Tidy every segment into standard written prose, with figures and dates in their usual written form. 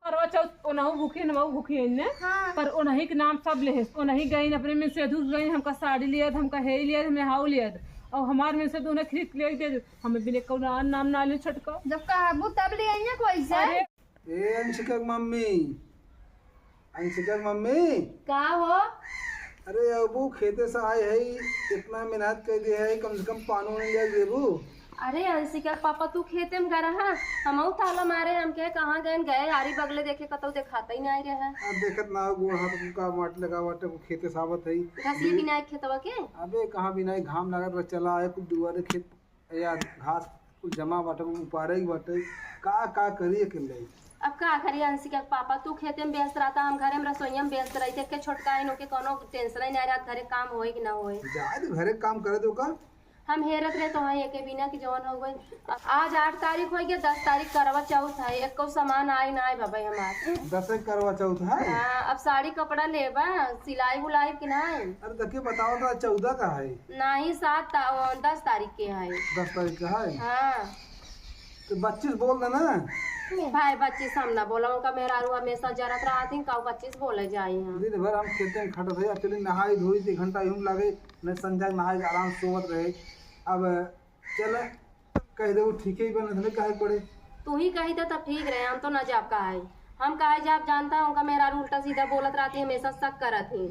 करवा चौथ ओनहु भूखी नमऊ भूखी ने हाँ। पर ओनही के नाम सब ले ओनही गई अपने में से धुस गई हमका साड़ी लिया हमका हे लिया हमें हाउ लिया और हमार में से दोनों खरीद ले दे हमें बिना को नाम ना ले छटका जब कहबू तब ले आइए कोई से। ए अंशिका मम्मी का हो? अरे अबू खेते से आए है इतना मेहनत कर दी है कम से कम पानी नहीं लिया देबू। अरे अंशिका पापा तू खेते में गरा है हम ताला मारे हम के कहाँ गए आरी बगले देखे कतौ देखाता ही नहीं रहे। अब देखत ना गुड़ हाथ का माट लगा वाटे को खेते सावत है घसी बिना खेतवा के। अबे कहाँ बिना घाम लागत बा चला है कुछ दुआरे खेत या घास कुछ जमा बाटे उपारे बाटे का करिए के ले। अब का करिए अंशिका पापा तू खेते में व्यस्त रहता हम घरे में रसोईया में व्यस्त रहते के छोटका इनो के कोनो टेंशन ही नहीं रहत घरे काम होए कि ना होए। जाए तो घरे काम करे तो का हम हेरत रहे तो वहीं के बिना की जवन हो गई। आज 8 तारीख हो गया 10 तारीख करवा चौथ है एक को सामान आई ना बाबा हमारे 10 करवा चौथ है। हाँ, अब साड़ी कपड़ा लेबा सिलाई बुलाई कि नहीं। अरे देखिए बताओ तो 14 का है नहीं 10 तारीख के है। 10 तारीख का है। हाँ तो 25 बोल देना भाई 25 सामना बोला उनका मेरा हमेशा जरत रहा थी का 25 बोले जाई हम दिन भर हम खेते में खटत है एक्चुअली नहाई धोई 1 घंटा यूं लगे न संजय नहाई आराम सोवत रहे। अब चल कह दे ठीक ही बन कहे पड़े तू ही कही था तब ठीक रहे हम तो न जाब का है हम कहे जाब जानता हूँ मेरा उल्टा सीधा बोलत रहती हमेशा शक करत ही।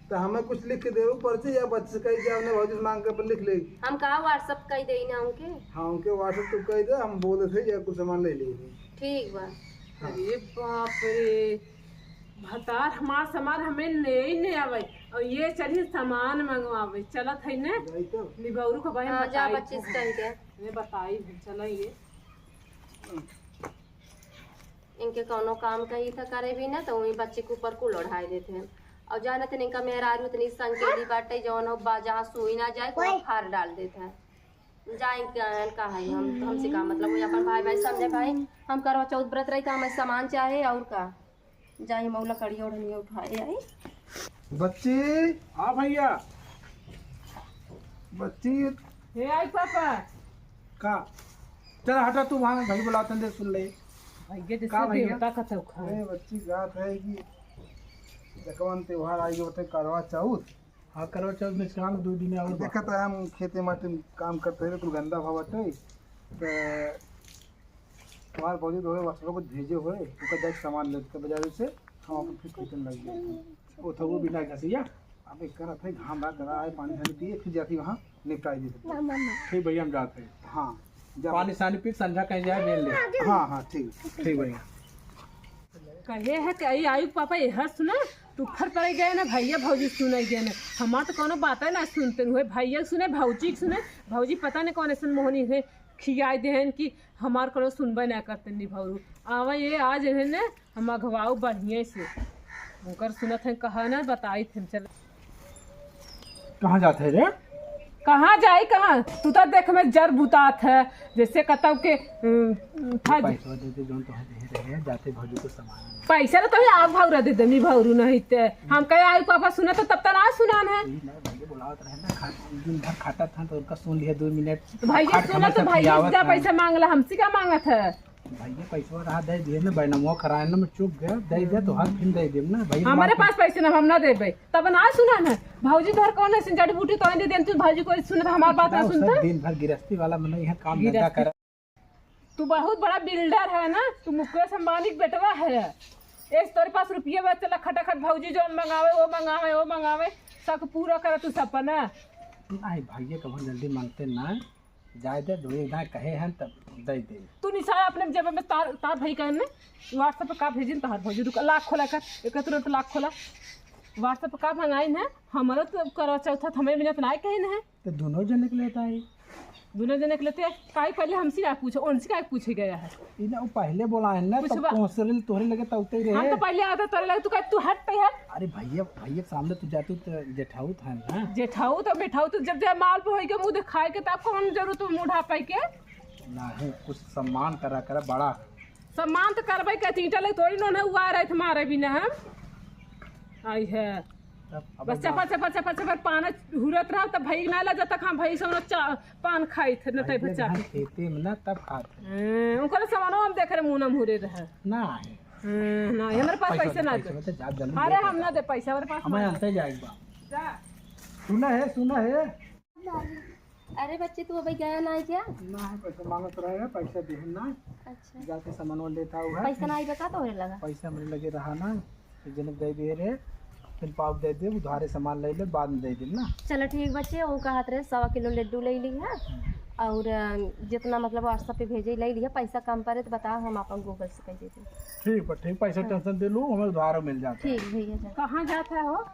तो हमें कुछ लिख के देवो पर्चे या बच्चे कही जाए अपने भौजी से मांग के अपन लिख ले। हम कहा व्हाट्सएप कही दे ना उनके। हाँ उनके व्हाट्सएप तो कही दे हम बोले थे या कुछ सामान ले लेंगे। ठीक बा। अरे बाप रे भतार हमार सामान हमें ले ही नहीं आवे और ये चली सामान मंगवावे चलत है ने निभौरू को भाई हाँ, जा 25 कह दे ने बताई चलो ये इनके कोनो काम कही था करे भी ना तो वही बच्चे के ऊपर कुल ओढ़ाई देते हैं और जाने तो इनका मेहरारू इतनी संकेली बाटे जौन हो जहाँ सुई ना जाए को फार डाल देता है जाए का है हमसे का मतलब वो अपन भाई समझे भाई हम करवा चौथ व्रत रही हमें सामान चाहे और का जाए मौला कड़ी ओढ़नी उठाए आई बच्ची। हाँ भैया बच्ची हे आई पापा का चल हटा तू वहाँ भाई बुलाते हैं सुन ले भैया का जैसे भैया? देवता का तो अरे बच्ची बात है कि जकवन त्योहार आई होते करवा चौथ। हाँ करवा चौथ में काम 2 दिन और देखा था हम खेते माटे में काम करते हैं तो गंदा भाव बाटे तो तुम्हारे भौजी तो वस्त्रों को भेजे हुए उसका जाके सामान लेते बाजार से हम अपन फिर खेतन लग गए वो तो वो बिना घसिया अब एक करत है घाम रात गरा है पानी सानी पिए फिर जाती वहाँ निपटाई देते। ठीक भैया हम जाते हैं। हाँ पानी सानी पी संध्या कहीं जाए मिल ले। हाँ हाँ ठीक ठीक भैया। कहे है कि आई आयु पापा ये हर सुना तू फर पड़ गए ना भैया भौजी सुनाई गए ना हमार तो कोनो बात है ना सुनते हुए भैया सुने भौजी सुने भौजी पता नहीं कौन ऐसा मोहनी है खियाई देहन कि हमार कोनो सुनबे ना करते निभौरू आवा ये आज है ना हम अगवाऊ बढ़िया से उनकर सुनत है कहा ना बताई थे चल कहाँ जाते हैं रे? कहाँ जाई कहाँ तू तो देख में जर बुतात है जैसे कतव के पैसा दे दे जोन तो दे रहे हैं जाते भौजी को सामान पैसा तो आप भाव दे दे निभौरू नहीं ते हम कहे आयु पापा सुना तो तब तक ना सुनान है भैया बुलावत रहे ना दिन भर खाता था तो उनका सुन लिया 2 मिनट तो भैया सुना तो भैया इतना पैसा मांगला हमसे क्या मांगत है भैया पैसा रहा दे दिए ना बैनमो कराए ना मैं चुप गया दे दे तो हाथ फिर दे दे ना भैया हमारे पास पैसे ना हम ना देबे तब ना सुना ना भौजी धर कौन है जड़ी बूटी तो नहीं देन तू भौजी को सुनत हमार बात ना सुनता दिन भर गृहस्थी वाला मन यहाँ काम धंधा कर। तू बहुत बड़ा बिल्डर है ना तू मुकेश अंबानी का बेटवा है एक तेरे पास रुपये बच चला खटाखट भौजी जो मंगावे वो मंगावे सब पूरा कर तू सपना नहीं भैया कभी जल्दी मांगते ना जाए दे दो एक कहे हैं तब दे दे तू निशा अपने जेब में तार भाई कहने व्हाट्सएप पे का भेजिन तहार भौजी लाख खोला कर एक तुरंत लाख खोला व्हाट्सएप पे का मंगाइन है हमारा तो करवा चौथा हमें मिनट ना कहीं है तो दोनों जने के लेता है दोनों जने के लेते काई पहले हमसे ना पूछो उनसे का पूछे गया है इना वो पहले बोला है ना तब पहुंचल तोरे लगे तब उते रहे हम तो पहले आता तोरे लगे तू हट पे है। अरे भैया भैया सामने तू जातू तो जेठाऊ था ना जेठाऊ तो बैठाऊ तो जब माल पे होई के मुंह दिखाए के तब कौन जरूरत तुम उठा पाई के नहीं कुछ सम्मान करा बड़ा सम्मान तो करबे के तीटा लग थोड़ी न हुआ रहे तुम्हारे बिना हम आई है बस चपा चपा चपा चपा पान हुरत रहा तब भाई ना ला जब तक हम भाई सब पान खाई थे न बच्चा खेते में ना तब खाते उनको सामानो हम देख रहे मुंह न मुहरे रहे ना ना हमारे पास पैसे ना दे। बता जा जल्दी। अरे हम ना दे पैसा हमारे पास हमें ना आते जाएगा। दे। जा। सुना है अरे बच्चे तू अभी गया नहीं क्या? ना है पैसा मांगत रहेगा, पैसा देहन ना अच्छा जाके सामान वाले लेता हुआ पैसा नहीं बता तो होने लगा। पैसा मेरे लगे रहा ना जनक दे दे रे, फिर पाव दे दे उधारे सामान ले ले बाद में दे दे ना। चलो ठीक बच्चे वो कहत रहे 100 किलो लड्डू ले ली है और जितना मतलब व्हाट्सएप पे भेजे ले लिया। पैसा कम पड़े तो बताओ हम अपन गूगल से कह देते। ठीक है ठीक, पैसा टेंशन दे लूँ, हमें उधार मिल जाता है। ठीक भैया चलो। कहाँ जाता है हो?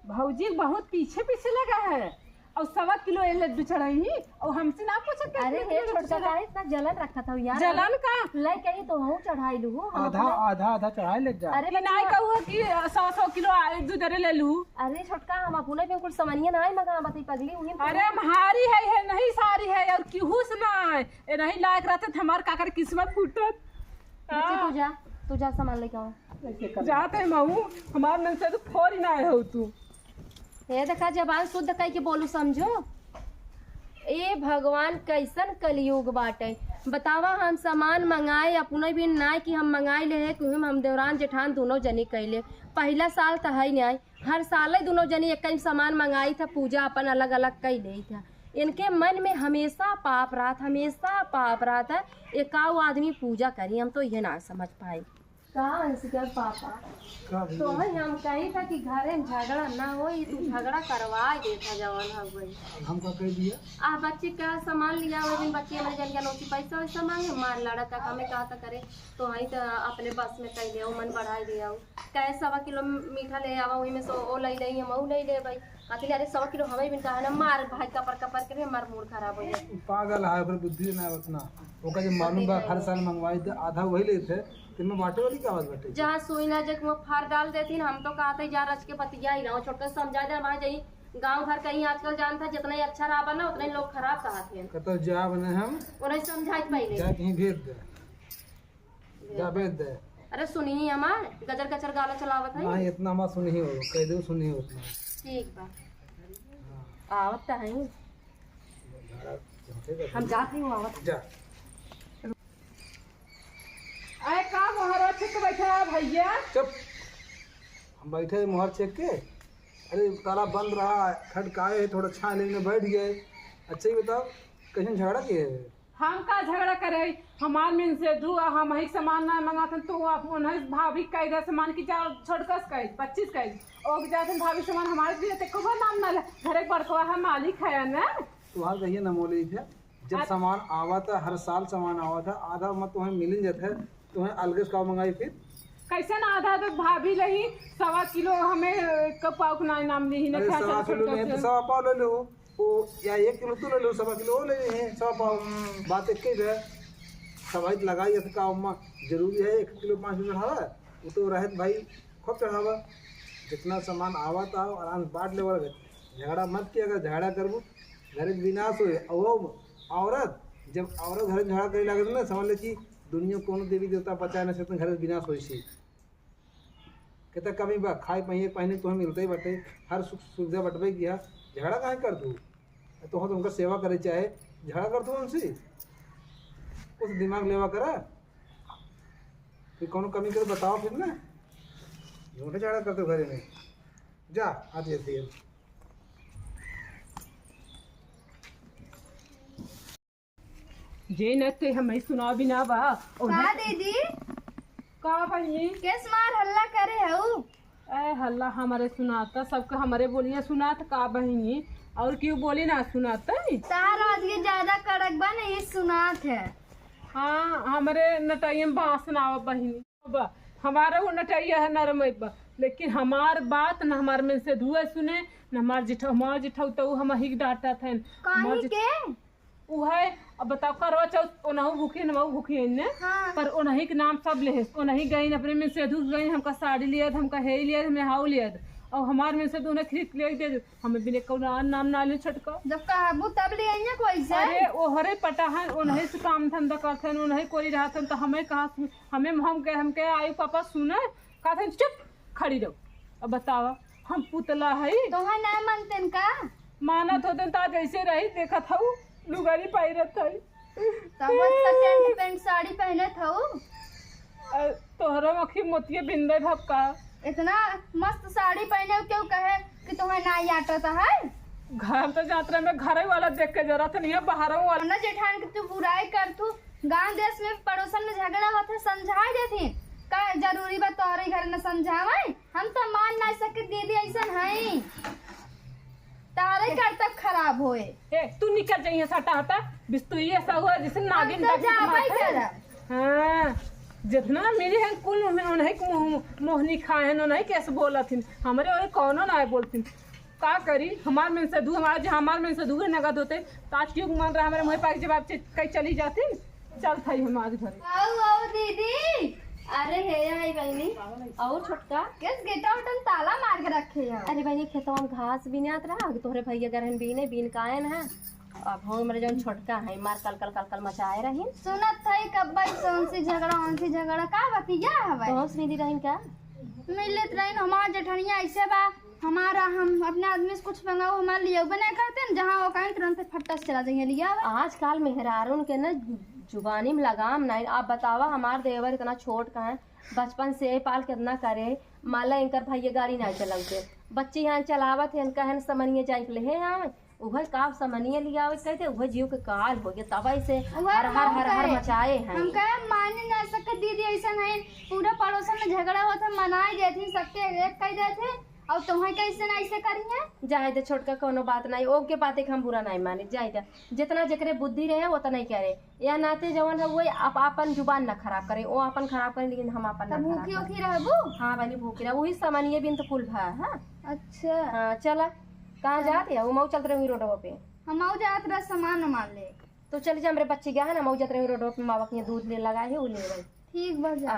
भौजी बहुत पीछे पीछे लगा है और 1.25 किलो ये लड्डू चढ़ाई और हमसे ना पूछे कैसे अरे ये छोटा का है, इतना जलन रखा था यार। जलन का ले कहीं तो हूँ चढ़ाई लू आधा चढ़ाई ले जा। अरे नहीं कहूँ कि 100 किलो दूध ले लूँ। अरे छोटका हम अपने पे कुछ समझिए ना मगा बता पगली हुई। अरे हमारी है नहीं सारी है और क्यों सुना ये नहीं लायक रहते थे हमारे काकर किस्मत फूटत। बच्चे तू जा सामान लेके आओ। जाते मऊ हमारे मन से तो फोरी ना हो तू। ये देखा जबान शुद्ध कह के बोलू समझो। ए भगवान कैसन कलयुग बाटे। बतावा हम सामान मंगाए अपने भी ना कि हम मंगाए ले है क्यों हम देवरान जेठान दोनों जनी कैले। पहला साल तो है नहीं, हर साल ही दोनों जनी एक सामान मंगाई था, पूजा अपन अलग अलग कई ले था। इनके मन में हमेशा पाप रहा था एकाव आदमी पूजा करी। हम तो ये ना समझ पाए का पापा तो हम कही था कि घरे में झगड़ा ना हो, तू झगड़ा करवा देता जवान हो गई। हमको कह दिया आ बच्चे का सामान लिया वो दिन बच्चे हमारे जन गया पैसा वैसा मांगे मार लड़ा तक हमें कहा था करे तो वही तो अपने बस में कह लिया मन बढ़ाई दिया कहे 1.25 किलो मीठा ले आवा वही में सो ओ ले ले हम ले ले भाई कहते अरे 100 किलो हमें भी कहा ना मार भाई कपर के हमार मूड खराब हो जाए। पागल है ओकर बुद्धि ना उतना ओका जो मालूम बा हर साल मंगवाई थे आधा वही लेते थे में बाटे वाली क्या बात बाटे जहाँ सुई ना जग वो फार डाल देती ना हम तो कहते जा रच के बतिया ही ना छोटका समझा दे वहाँ जाई गांव घर कहीं आजकल जानता जितना ही अच्छा रहा बना उतने लोग खराब कहते कतो जा बने हम उन्हें समझाई पहले जा कहीं भेज दे जा भेज दे। अरे सुनी हमार गजर कचर गाला चलावत है नहीं इतना मत सुनी हो कह दो सुनी हो उतना ठीक बा आवत है हम जाते हूँ आवत जा। अरे का मोहरा छेक बैठा है भैया। चुप हम बैठे हैं मोहर चेक के। अरे ताला बंद रहा खटकाए है थोड़ा छान लेने बैठ गए। अच्छा ही बताओ कहीं झगड़ा किए हम का झगड़ा करे हमार में से दू हम ही सामान ना मंगाते तो उन्हें भाभी कह दे सामान की चार छोड़कस कह 25 कह और जाते भाभी सामान हमारे दिए ते को नाम ना घरे बड़कवा है मालिक है ना तुम्हारा कहिए ना मोली थे जब सामान आवा था हर साल सामान आवा था आधा मत तुम्हें मिल जाता है तुम्हें अलग का मंगाई फिर कैसे ना आधा तो भाभी रही 1.25 किलो हमें कपाव ना नाम ली अरे 1.25 किलो नहीं तो 1.25 पाव ले लो वो या 1 किलो तू ले लो 1.25 किलो वो ले हैं 1.25 पाव बात एक ही है सवाई लगाई है का अम्मा जरूरी है 1 किलो 5 किलो चढ़ावा वो तो रहत भाई खूब चढ़ावा जितना सामान आवा था आराम से बांट ले वाला झगड़ा मत किया अगर झगड़ा करबो घर विनाश हो औरत जब औरत घर झगड़ा करे लगे ना समझ ले कि दुनिया कोनो देवी देवता बचाए ना सकते घर विनाश हो सी कहता कमी बा खाए पहिए पहने तुम्हें मिलते ही बटे हर सुख सुविधा बटबे किया झगड़ा काहे कर तू तो हम उनका सेवा करे चाहे झगड़ा कर तू उनसे कुछ दिमाग लेवा करा फिर कोनो कमी कर बताओ फिर ना झूठे झगड़ा करते घरे में जा आज ऐसे जे न ते हमें सुना भी ना बा का दीदी का बहिनी केस मार हल्ला करे हऊ ए हल्ला हमारे सुनाता सबका हमारे बोलिए सुनात का बहिनी और क्यों बोली ना सुनाता तार आवाज के ज्यादा कड़क बा नहीं सुनात है। हाँ हमारे नटैया में बाँस ना बहिनी हमारा वो नटैया है नरम लेकिन हमार बात न हमारे में से धुए सुने न हमार जिठा तो हम ही डांटा थे काहे के वो है अब बताओ करवा चौथ ओनहु भूखी न भूखी है ने हाँ। पर ओनही के नाम सब ले ओनही गई अपने में से धुस गई हमका साड़ी लिया हमका हे लिया हमें हाउ लिया और हमार में से तो उन्हें खरीद ले दे हमें बिना कौन नाम ना ले छटका जब कहबू तब ले आइए कोई से अरे वो हरे पटा है उन्हें से काम धंधा करते हैं उन्हें कोई रहा था तो हमें कहा हमें हम के आयु पापा सुने कहते चुप खड़ी रहो अब बतावा हम पुतला है तो है ना मनतन का मानत होते तो जैसे रही देखा था लुगारी पाई रहता है तब टेंट पेंट साड़ी पहने था तोहरो अखी मोतिये बिंदे भक्का। इतना मस्त साड़ी पहने हो, क्यों कहे कि तुम्हें नाई आटता है? घर तो यात्रा में घर वाला देख के जरूरत नहीं है, बाहर वाला। ना जेठान की तू बुराई कर तू, गांव देश में पड़ोसन में झगड़ा होते समझा देती का जरूरी बा तोरे घर न समझावे? हम तो मान ना सके दीदी ऐसा है, तारे कर्तव्य खराब होए। ए तू निकल जाइए सटा हटा बिस्तुई ऐसा हुआ जैसे नागिन हम तो जाबै है। करब। हाँ जितना मेरे हैं कुल उन्हें मोहनी खाए हैं उन्हें कैसे बोलथिन, हमारे और कौनो ना बोलथिन। का करी हमार में से दू हमारा जहाँ हमार में से दूर नगद होते ताज क्यों मान रहा हमारे मुँह पाक जवाब कहीं चली जाती। चल था हमारे घर आओ दीदी। अरे हे आई बहनी और छोटका किस गेटा उठन ताला मार के रखे है? अरे बहनी खेतवा में घास बीने आत रहा तोहरे भैया गरहन बीने बीन कायन है। अब हमरे जौन छोटका है मार कल कल कल कल मचाए रही सुनत है कब भाई कौन सी झगड़ा का बतिया हवे? दोस्त मिली रही क्या? मिलत रही हमार जेठनिया ऐसे बा, हमारा हम अपने आदमी से कुछ मंगाओ हमारे लिए बना करते हैं, जहाँ वो कहीं तुरंत फट्टा से चला जाएंगे लिया। आजकल मेहरारून के न जुबानी में लगाम नहीं। आप बतावा हमार देवर इतना छोट का है, बचपन से पाल कितना करे, माला इनकर भैया गाड़ी नहीं चलाते, बच्चे यहाँ चलावत है इनका है समनिए जाए ले है यहाँ उभर का समनिए लिया कहते उभर जीव के काल हो गया तब से हर हर हर हर मचाए हैं। हम कहे मान ना सके दीदी ऐसा नहीं, पूरा पड़ोसन में झगड़ा होता मनाए देती सबके एक कह देते और तुम्हें कैसे ना ऐसे करिए? जाए दे छोटका कोनो बात नहीं, ओ के बातें हम बुरा नहीं माने, जाए दे जितना जकरे बुद्धि रहे वो तो नहीं करे या नाते जवन है वो आप अपन जुबान ना खराब करे, वो अपन खराब करे लेकिन हम अपन ना भूखी उखी रहबू। हाँ बनी भूखी रहा वही सामान्य बिन तो कुल भा। हाँ अच्छा हाँ चला कहाँ जाते है वो मऊ चलते रही रोडवा पे? हम आओ जात रहा सामान मान ले तो चल जा मेरे बच्चे गया है ना मऊ जाते रही रोडवा पे माँ बाप दूध ले लगाए है वो ले गई। ठीक बा जा।